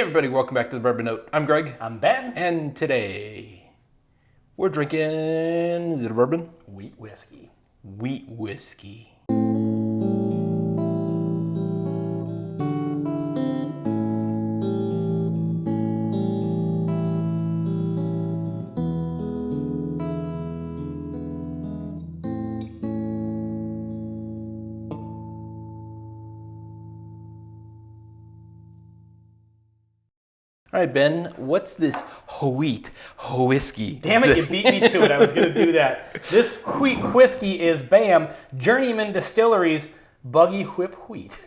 everybody, welcome back to the Bourbon Note. I'm Greg. I'm Ben. And today, we're drinking, is it a bourbon? Wheat whiskey. Wheat whiskey. All right, Ben, what's this wheat whiskey? Damn it, you beat me to it. I was going to do that. This wheat whiskey is, bam, Journeyman Distillery's Buggy Whip Wheat.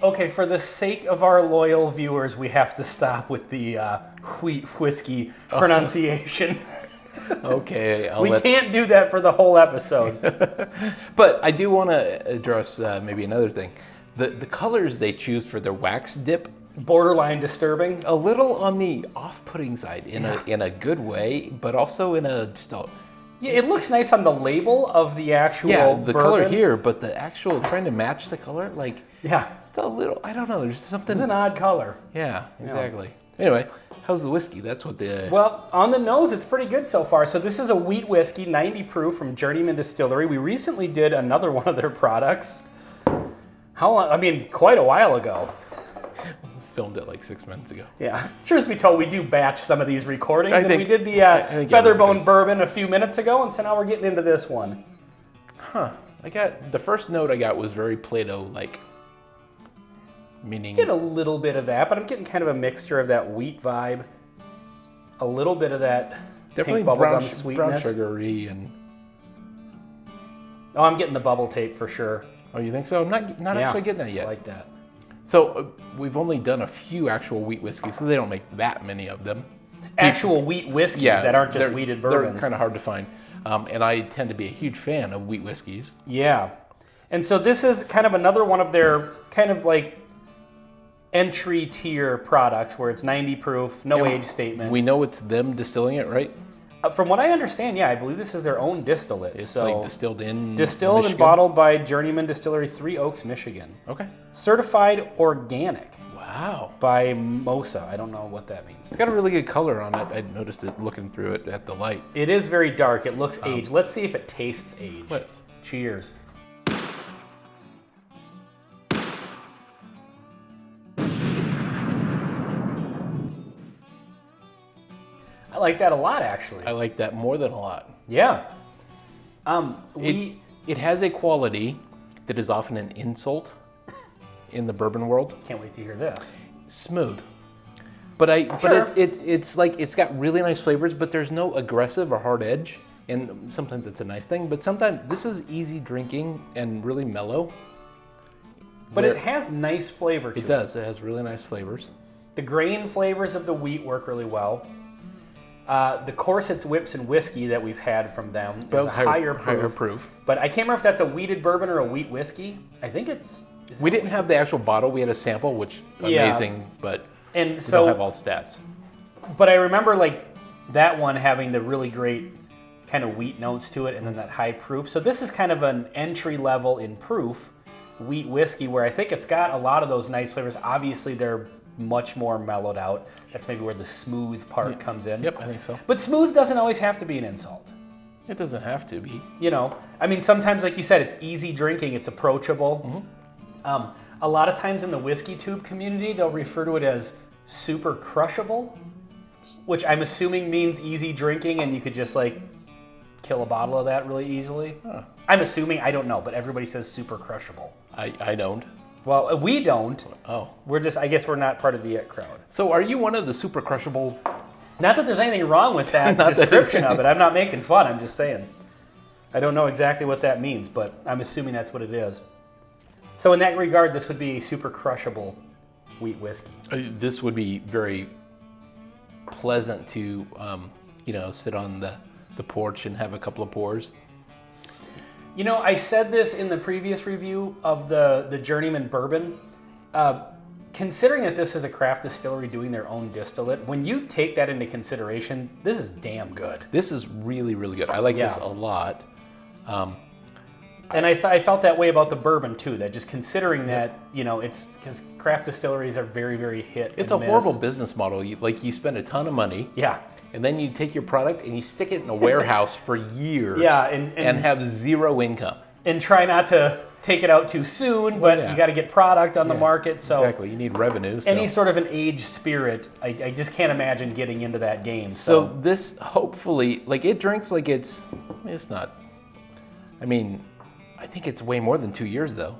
Okay, for the sake of our loyal viewers, we have to stop with the wheat whiskey pronunciation. Okay. We can't do that for the whole episode. But I do want to address maybe another thing. The colors they choose for their wax dip, Borderline disturbing. a little on the off-putting side in a good way, but also in a just a Yeah, it looks nice on the label of the actual the color bourbon. here, but the actual trying to match the color, like Yeah, it's a little, I don't know, there's something. it's an odd color. Yeah, exactly. Anyway, how's the whiskey? That's what the Well, on the nose, it's pretty good so far. So this is a wheat whiskey, 90 proof from Journeyman Distillery. We recently did another one of their products. How long? I mean, quite a while ago. filmed it like 6 minutes ago. Yeah. Truth be told, we do batch some of these recordings. I And think- we did the I think Featherbone everybody's- Bourbon a few minutes ago, and so now we're getting into this one. Huh. I got, the first note I got was very Play-Doh-like. Meaning, Get a little bit of that, but I'm getting kind of a mixture of that wheat vibe. A little bit of that definitely pink brown bubblegum sweetness. sugary and... Oh, I'm getting the bubble tape for sure. Oh, you think so? I'm not Yeah, actually getting that yet. I like that. So we've only done a few actual wheat whiskeys, so they don't make that many of them. Actual wheat whiskeys that aren't just wheated bourbons. They're kind of hard to find. And I tend to be a huge fan of wheat whiskeys. Yeah. And so this is kind of another one of their kind of like entry tier products where it's 90 proof, no age statement. We know it's them distilling it, right? From what I understand, yeah, I believe this is their own distillate. It's so like distilled in distilled and Michigan? bottled by Journeyman Distillery, 3 Oaks, Michigan. Okay. Certified organic Wow. by MOSA. I don't know what that means. It's got a really good color on it. I noticed it looking through it at the light. It is very dark. It looks aged. Let's see if it tastes aged. Let's. Cheers. I like that a lot, actually. I like that more than a lot. Yeah. It has a quality that is often an insult in the bourbon world. Can't wait to hear this. Smooth. But Sure. it's like it's got really nice flavors, but there's no aggressive or hard edge. And sometimes it's a nice thing, but sometimes this is easy drinking and really mellow. But it has nice flavor to it. It does. It has really nice flavors. The grain flavors of the wheat work really well. The Corsets, Whips, and Whiskey that we've had from them is a higher proof. But I can't remember if that's a wheated bourbon or a wheat whiskey. I think it's... We didn't have the actual bottle. We had a sample, which Yeah. amazing, but And we so, don't have all stats. but I remember like that one having the really great kind of wheat notes to it, and then that high proof. So this is kind of an entry level in proof wheat whiskey where I think it's got a lot of those nice flavors. Obviously, they're much more mellowed out. That's maybe where the smooth part comes in. Yep, I think so. But smooth doesn't always have to be an insult. It doesn't have to be. You know, I mean, sometimes, like you said, it's easy drinking, it's approachable. A lot of times in the whiskey tube community, they'll refer to it as super crushable, which I'm assuming means easy drinking and you could just like kill a bottle of that really easily. Huh. I'm assuming, I don't know, but everybody says super crushable. I don't. Well, we don't. Oh. We're just, I guess we're not part of the it crowd. So are you one of the super crushable? Not that there's anything wrong with that Not that description there's of it. I'm not making fun, I'm just saying. I don't know exactly what that means, but I'm assuming that's what it is. So in that regard, this would be a super crushable wheat whiskey. This would be very pleasant to, sit on the porch and have a couple of pours. You know, I said this in the previous review of the Journeyman Bourbon. Considering that this is a craft distillery doing their own distillate, when you take that into consideration, this is damn good. This is really, really good. I like this a lot. And I felt that way about the bourbon too. That just considering that, it's because craft distilleries are very, very hit. It's a horrible business model. You spend a ton of money. Yeah. And then you take your product and you stick it in a warehouse for years. Yeah, and have zero income. And try not to take it out too soon, but you got to get product on the market. So exactly, you need revenue. So. Any sort of an aged spirit, I just can't imagine getting into that game. So this hopefully, it drinks like it's not. I mean, I think it's way more than 2 years though.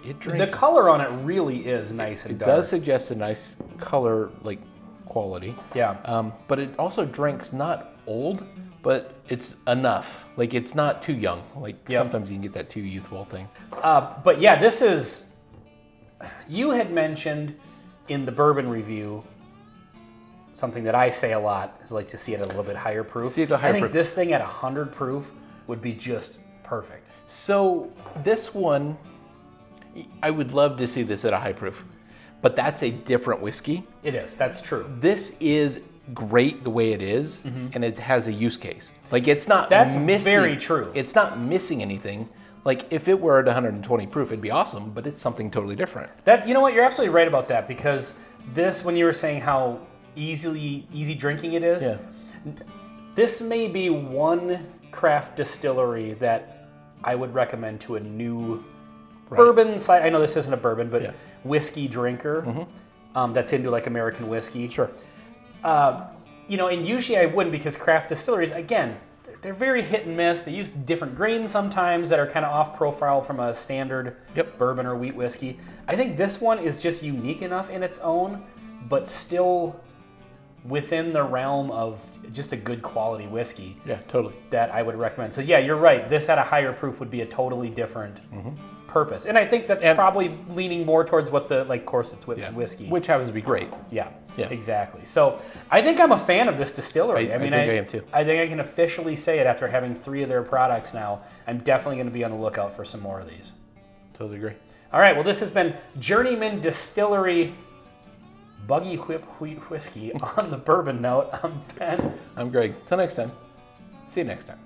It drinks. The color on it really is nice and dark. It does suggest a nice color, quality. Yeah. But it also drinks not old, but it's enough. It's not too young. Sometimes you can get that too youthful thing. But yeah, this is. You had mentioned in the bourbon review something that I say a lot is to see it at a little bit higher proof. See it at a higher I think proof. this thing at 100 proof would be just perfect. So this one, I would love to see this at a high proof, but that's a different whiskey. It is. That's true. This is great the way it is, and it has a use case. It's not That's missing. very true. It's not missing anything. If it were at 120 proof, it'd be awesome, but it's something totally different. You know what? You're absolutely right about that, because this, when you were saying how easy drinking it is, this may be one craft distillery that I would recommend to a new bourbon. I know this isn't a bourbon, but whiskey drinker that's into American whiskey. Sure. And usually I wouldn't, because craft distilleries, again, they're very hit and miss. They use different grains sometimes that are kind of off profile from a standard bourbon or wheat whiskey. I think this one is just unique enough in its own, but still within the realm of just a good quality whiskey. Yeah, totally. That I would recommend. So yeah, you're right. This at a higher proof would be a totally different purpose. And I think that's probably leaning more towards what the, Corset's whiskey. Which happens to be great. Yeah, exactly. So I think I'm a fan of this distillery. I think I am too. I think I can officially say it after having 3 of their products now. I'm definitely going to be on the lookout for some more of these. Totally agree. All right, well, this has been Journeyman Distillery Buggy Whip Wheat Whiskey on the Bourbon Note. I'm Ben. I'm Greg. Till next time. See you next time.